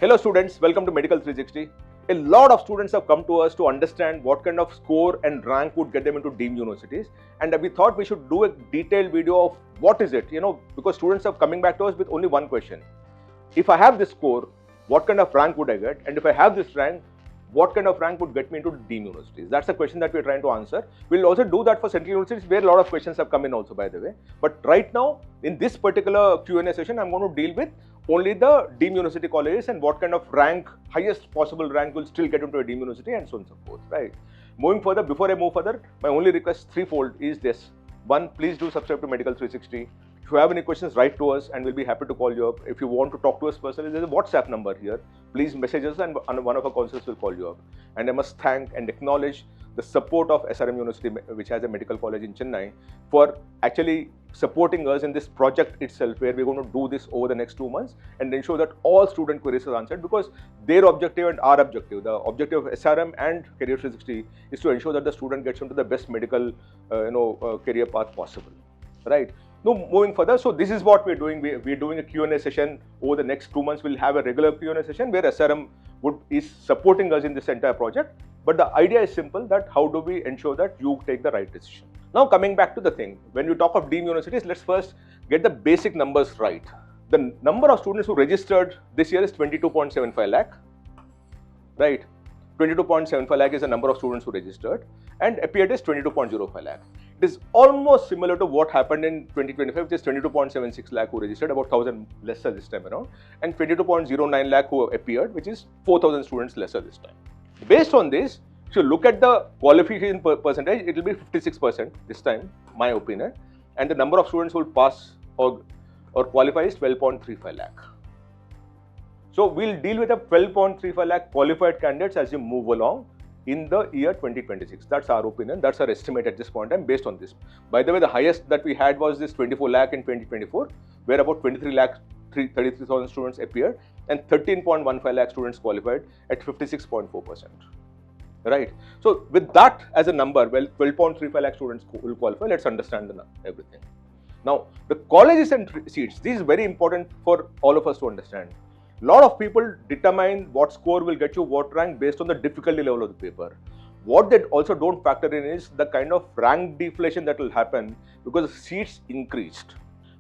Hello students, welcome to Medical360. A lot of students have come to us to understand what kind of score and rank would get them into deemed universities, and we thought we should do a detailed video of what is it, because students are coming back to us with only one question. If I have this score, what kind of rank would I get? And if I have this rank, what kind of rank would get me into deemed universities? That's the question that we're trying to answer. We'll also do that for central universities where a lot of questions have come in also, by the way. But right now, in this particular Q&A session, I'm going to deal with only the deemed university colleges and what kind of rank, highest possible rank will still get into a deemed university and so on and so forth, right? Moving further, before I move further, my only request threefold is this. One, please do subscribe to Medical360. If you have any questions, write to us and we'll be happy to call you up. If you want to talk to us personally, there's a WhatsApp number here. Please message us and one of our counselors will call you up. And I must thank and acknowledge the support of SRM University, which has a medical college in Chennai, for actually supporting us in this project itself, where we're going to do this over the next 2 months and ensure that all student queries are answered, because their objective and our objective, the objective of SRM and Career 360 is to ensure that the student gets into the best medical career path possible, right? Now, moving further, so this is what we're doing. We're doing a Q&A session over the next 2 months. We'll have a regular Q&A session where SRM is supporting us in this entire project. But the idea is simple, that how do we ensure that you take the right decision? Now, coming back to the thing, when we talk of deemed universities, let's first get the basic numbers right. The number of students who registered this year is 22.75 lakh, right? 22.75 lakh is the number of students who registered, and appeared is 22.05 lakh. It is almost similar to what happened in 2025, which is 22.76 lakh who registered, about 1,000 lesser this time around, and 22.09 lakh who appeared, which is 4,000 students lesser this time. Based on this, if you look at the qualification percentage, it will be 56% this time, my opinion, and the number of students who will pass or qualify is 12.35 lakh. So we'll deal with a 12.35 lakh qualified candidates as you move along in the year 2026. That's our opinion, that's our estimate at this point in time based on this. By the way, the highest that we had was this 24 lakh in 2024, where about 33,000 students appeared and 13.15 lakh students qualified at 56.4%. Right. So with that as a number, well, 12.35 lakh students will qualify. Let's understand everything. Now, the colleges and seats, this is very important for all of us to understand. A lot of people determine what score will get you what rank based on the difficulty level of the paper. What they also don't factor in is the kind of rank deflation that will happen because the seats increased.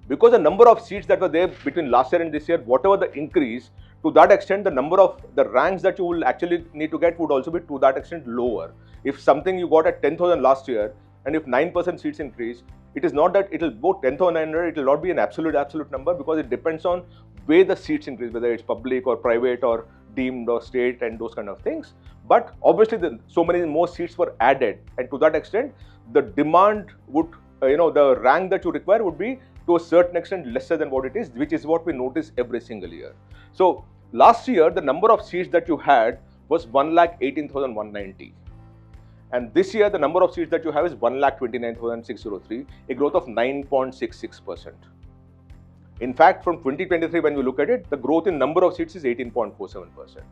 Because the number of seats that were there between last year and this year, whatever the increase, to that extent, the number of the ranks that you will actually need to get would also be to that extent lower. If something you got at 10,000 last year, and if 9% seats increase, it is not that it will go 10,900, it will not be an absolute number, because it depends on where the seats increase, whether it's public or private or deemed or state and those kind of things. But obviously, so many more seats were added, and to that extent, the demand would, the rank that you require would be to a certain extent lesser than what it is, which is what we notice every single year. So last year, the number of seats that you had was 1,18,190. And this year, the number of seats that you have is 1,29,603, a growth of 9.66%. In fact, from 2023, when we look at it, the growth in number of seats is 18.47%.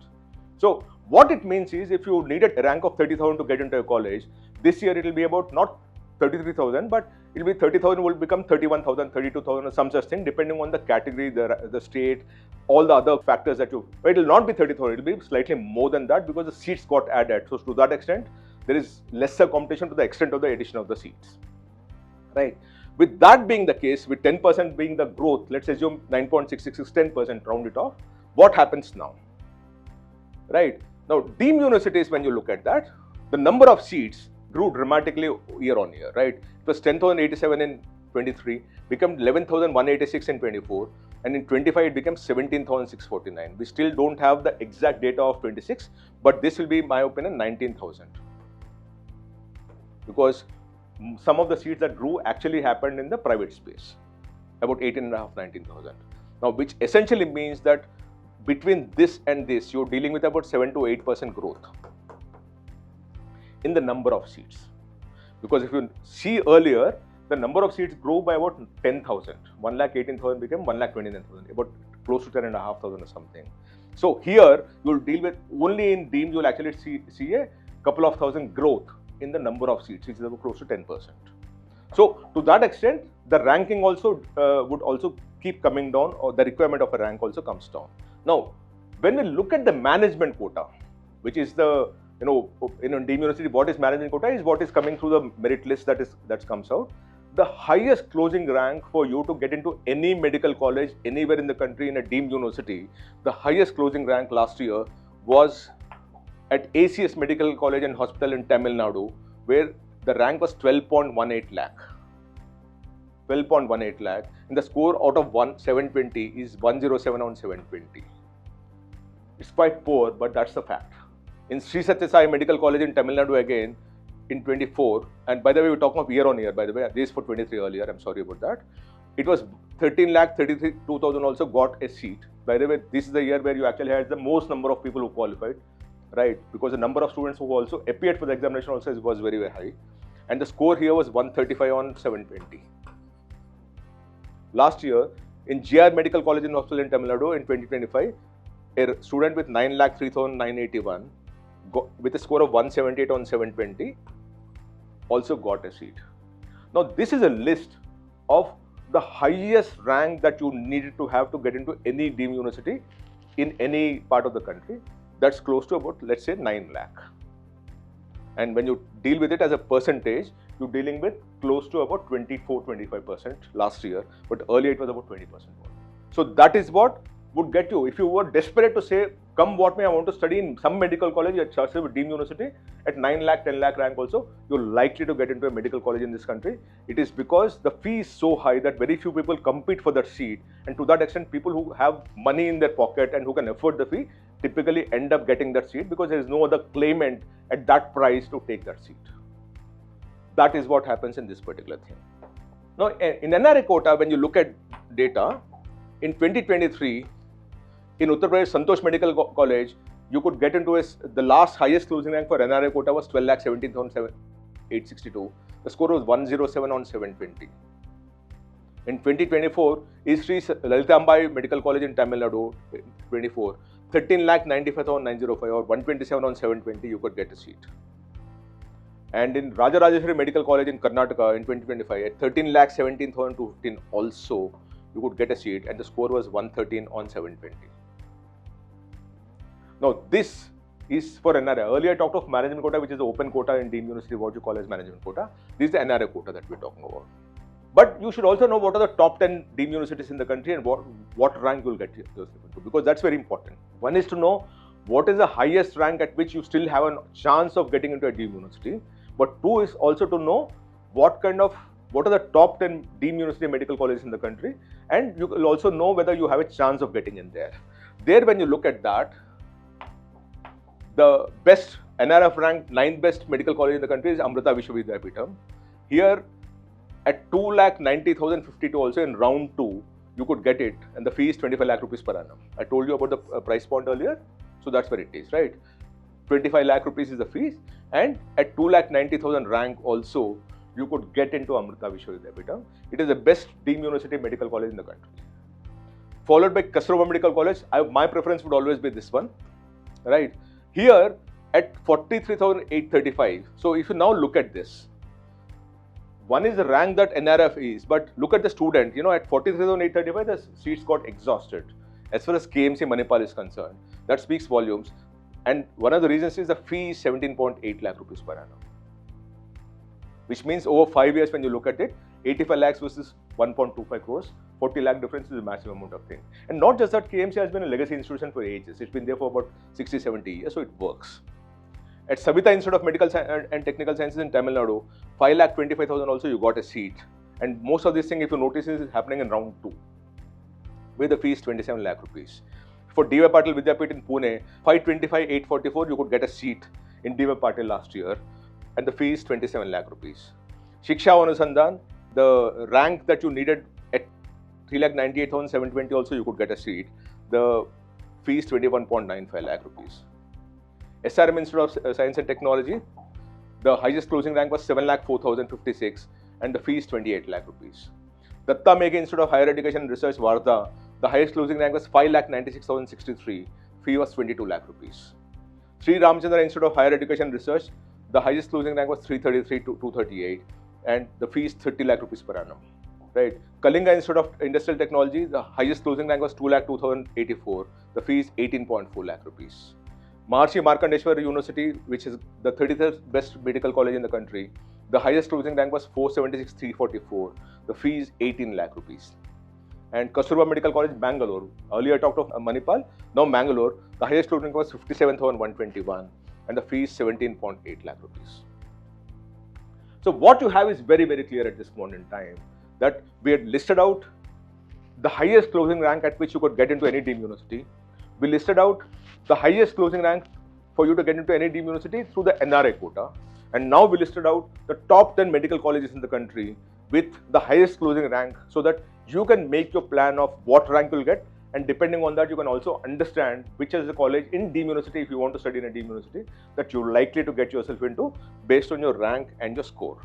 So what it means is, if you needed a rank of 30,000 to get into a college, this year it will be about not 33,000, but it will be 30,000 will become 31,000, 32,000 or some such thing, depending on the category, the state, all the other factors that you, but it will not be 30,000, it will be slightly more than that because the seats got added. So to that extent, there is lesser competition to the extent of the addition of the seats, right? With that being the case, with 10% being the growth, let's assume 9.66 is 10%, round it off. What happens now, right? Now, deemed universities, when you look at that, the number of seats grew dramatically year on year, right? It was 10,087 in 23, became 11,186 in 24, and in 25 it became 17,649. We still don't have the exact data of 26, but this will be, in my opinion, 19,000. Because some of the seats that grew actually happened in the private space, about 18,500, 19,000. Now, which essentially means that between this and this, you're dealing with about 7 to 8% growth in the number of seats. Because if you see earlier, the number of seats grew by about 10,000. 1,18,000 became 1,29,000, about close to 10,500 or something. So here, you'll deal with, only in deemed, you'll actually see a couple of thousand growth in the number of seats, which is about close to 10%. So to that extent, the ranking also would also keep coming down, or the requirement of a rank also comes down. Now, When we look at the management quota, which is the, in Deemed University, what is management quota is what is coming through the merit list that comes out. The highest closing rank for you to get into any medical college anywhere in the country in a Deemed University, the highest closing rank last year was at ACS Medical College and Hospital in Tamil Nadu, where the rank was 12.18 lakh. 12.18 lakh, and the score out of 720 is 107 on 720. It's quite poor, but that's the fact. In Sri Satya Sai Medical College in Tamil Nadu again, in 24, and by the way, we're talking of year on year, by the way, this is for 23 earlier, I'm sorry about that. It was 13,33,200 also got a seat. By the way, this is the year where you actually had the most number of people who qualified, right? Because the number of students who also appeared for the examination also was very, very high. And the score here was 135 on 720. Last year, in GR Medical College and Hospital in Tamil Nadu in 2025, a student with 9,03,981 with a score of 178 on 720 also got a seat. Now, this is a list of the highest rank that you needed to have to get into any Deemed University in any part of the country. That's close to about, let's say, 9 lakh. And when you deal with it as a percentage, you're dealing with close to about 24-25% last year, but earlier it was about 20% more. So that is what would get you. If you were desperate to say, come what may, I want to study in some medical college at Deemed University at 9 lakh, 10 lakh rank also, you're likely to get into a medical college in this country. It is because the fee is so high that very few people compete for that seat, and to that extent, people who have money in their pocket and who can afford the fee typically end up getting that seat because there is no other claimant at that price to take that seat. That is what happens in this particular thing. Now, in NRA quota, when you look at data, in 2023, in Uttar Pradesh, Santosh Medical College, you could get into the last highest closing rank for NRA quota was 12,17,862. The score was 107 on 720. In 2024, is Sri Lalitambai Medical College in Tamil Nadu, 24, 13,95,905 or 127 on 720, you could get a seat. And in Rajarajeshwari Medical College in Karnataka in 2025, at 13,17,215 also, you could get a seat, and the score was 113 on 720. Now, this is for NRA. Earlier I talked of management quota, which is the open quota in Deemed University, what you call as management quota. This is the NRA quota that we're talking about. But you should also know what are the top 10 Deemed Universities in the country and what rank you'll get yourself into, because that's very important. One is to know what is the highest rank at which you still have a chance of getting into a Deemed University. But two is also to know what are the top 10 Deemed University medical colleges in the country, and you will also know whether you have a chance of getting in there. There, when you look at that, the best NRF ranked 9th best medical college in the country is Amrita Vishwavidyapeetham. Here, at 2,90,052 also in round 2, you could get it, and the fee is 25 lakh rupees per annum. I told you about the price point earlier, so that's where it is, right? 25 lakh rupees is the fees, and at 2,90,000 rank also, you could get into Amrita Vishwavidyapeetham. It is the best Deemed University medical college in the country. Followed by Kasturba Medical College. My preference would always be this one, right? Here at 43,835. So if you now look at this, one is the rank that NRF is, but look at the student, at 43,835, the seats got exhausted. As far as KMC Manipal is concerned, that speaks volumes. And one of the reasons is the fee is 17.8 lakh rupees per annum. Which means over 5 years when you look at it, 85 lakhs versus 1.25 crores, 40 lakh difference is a massive amount of thing. And not just that, KMC has been a legacy institution for ages. It's been there for about 60-70 years, so it works. At Savita Institute of Medical and Technical Sciences in Tamil Nadu, 5,25,000 also you got a seat. And most of these things, if you notice, is happening in round 2, where the fee is 27 lakh rupees. For D.Y. Patil Vidyapeeth in Pune, 525,844, you could get a seat in D.Y. Patil last year, and the fee is 27 lakh rupees. Shiksha Anusandhan, the rank that you needed at 3,98,720 also you could get a seat. The fee is 21.95 lakh rupees. SRM Institute of Science and Technology, the highest closing rank was 7,04,056 and the fee is 28 lakh rupees. Datta Meghe Institute of Higher Education and Research, Wardha, the highest closing rank was 5,96,063, fee was 22 lakh rupees. Sri Ramchandra Institute of Higher Education and Research, the highest closing rank was 333 to 238 and the fee is 30 lakh rupees per annum. right? Kalinga Institute of Industrial Technology, the highest closing rank was 2,02,084. The fee is 18.4 lakh rupees. Maharshi Markandeshwar University, which is the 33rd best medical college in the country, the highest closing rank was 476,344. The fee is 18 lakh rupees. And Kasturba Medical College, Bangalore. Earlier I talked of Manipal, now Bangalore. The highest closing rank was 57,121 and the fee is 17.8 lakh rupees. So what you have is very, very clear at this point in time, that we had listed out the highest closing rank at which you could get into any deemed university. We listed out the highest closing rank for you to get into any deemed university through the NRI quota. And now we listed out the top 10 medical colleges in the country with the highest closing rank, so that you can make your plan of what rank you'll get, and depending on that you can also understand which is the college in deemed university, if you want to study in a deemed university, that you're likely to get yourself into based on your rank and your score,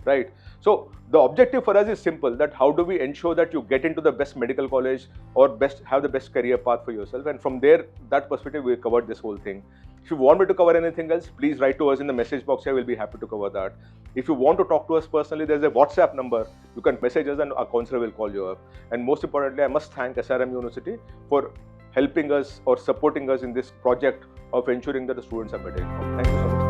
right? So the objective for us is simple, that how do we ensure that you get into the best medical college or have the best career path for yourself, and from there, that perspective, we covered this whole thing. If you want me to cover anything else, please write to us in the message box here. We'll be happy to cover that. If you want to talk to us personally, there's a WhatsApp number. You can message us and our counselor will call you up. And most importantly, I must thank SRM University for helping us or supporting us in this project of ensuring that the students are better informed. Thank you so much.